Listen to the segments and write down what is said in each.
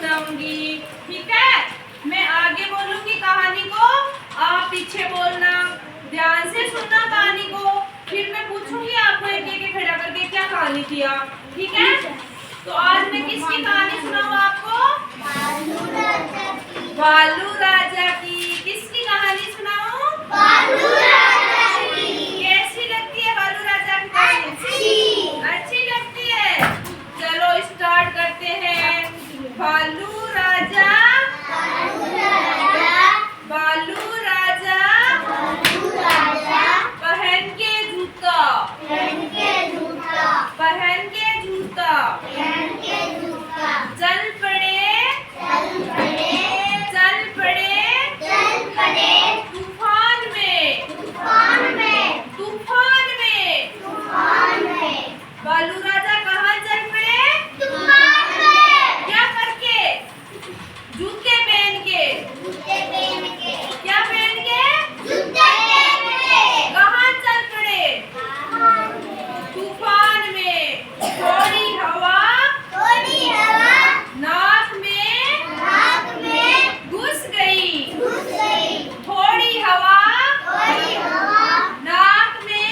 सुनाऊंगी। ठीक है, मैं आगे बोलूंगी कहानी को, आप पीछे बोलना, ध्यान से सुनना कहानी को। फिर मैं पूछूंगी आपको एक एक खड़ा करके क्या कहानी किया। ठीक है, तो आज मैं किसकी कहानी सुनाऊं आपको? भालू राजा की। किसकी कहानी सुनाऊं? भालू राजा की। कैसी लगती है भालू राजा की कहानी? अच्छी लगती है। चलो स्टार्ट करते हैं। भालू राजा, भालू राजा पहन के जूता, पहन के जूता चल पड़े, चल पड़े तूफान में, तूफान में। भालू राजा कहाँ चल पड़े? तूफान में। क्या करके? जूते पहन के। क्या पहन के? जूते पहन के। कहाँ चल पड़े? तूफान में। थोड़ी हवा नाक में घुस गई, थोड़ी हवा नाक में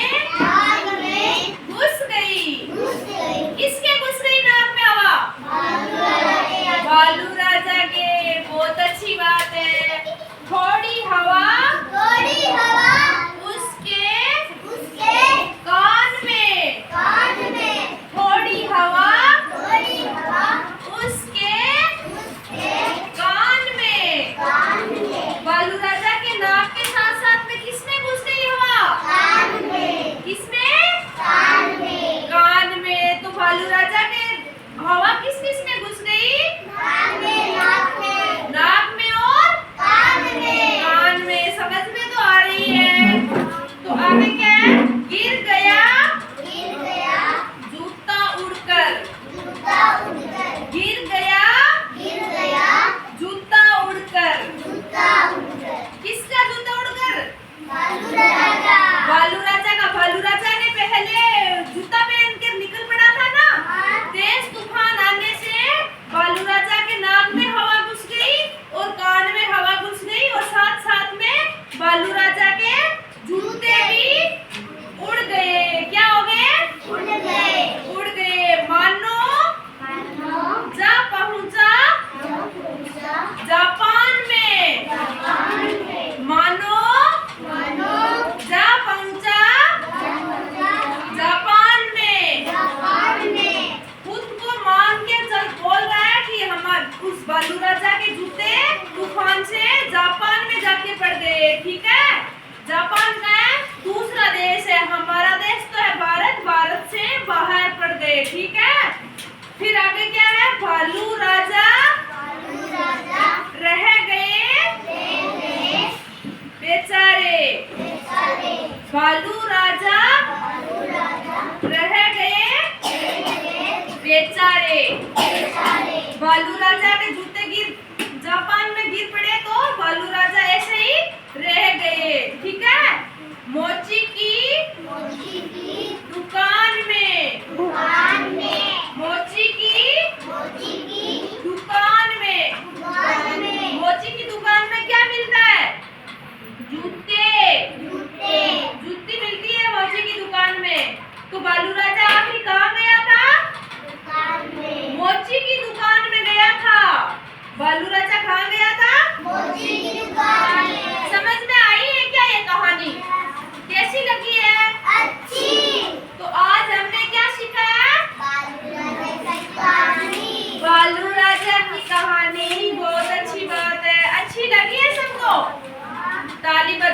घुस गई। किसके घुस गई नाक में हवा? भालू राजा के। बहुत अच्छी बात है। थोड़ी हवा उसके कान में, थोड़ी हवा उसके कान में। भालू राजा के नाक के साथ साथ में किसमें घुस गई हवा? किसमें? कान में। तो भालू राजा के हवा किस किस में घुस गई? नाक में और कान में। समझ में तो आ रही है। तो आगे क्या है? गिर गया जूता उड़कर, गिर गया जूता उड़कर। किसका जूता उड़कर? भालू राजा का। भालू राजा ने पहले जूता पहन कर निकल पड़ा था ना। तेज तूफान आने से भालू राजा के नाक में हवा घुस गई और कान में हवा घुस गई और साथ साथ में भालू राजा के जूते भी उड़ गए। क्या हो गए? उड़ गए। मानो जा पहुंचा जापान में, मानो जा पहुंचा जापान में। खुद को मान के चल बोल रहा है कि हमारे उस भालू राजा के जूते तूफान से जापान में जाके पड़ गए। ठीक है, जापान का है दूसरा देश है। हमारा देश तो है भारत, भारत से बाहर पड़ गए। ठीक है, फिर आगे क्या है? भालू राजा रह गए बेचारे, भालू राजा रह गए बेचारे। भालू राजा के जूते जापान में गिर पड़े तो भालू राजा ऐसे ही रह गए। ठीक है, मोची की दुकान में, मोची की दुकान में। मोची की दुकान में क्या मिलता है? जूती मिलती है मोची की दुकान में। तो भालू राजा आखिर कहाँ गया था? मोची की दुकान में गया था। भालू राजा कहाँ गया था? समझ में आई है क्या ये कहानी? कैसी लगी है? अच्छी। तो आज हमने क्या सीखा है? भालू राजा की कहानी। बहुत अच्छी बात है। अच्छी लगी है सबको? ताली बजाओ।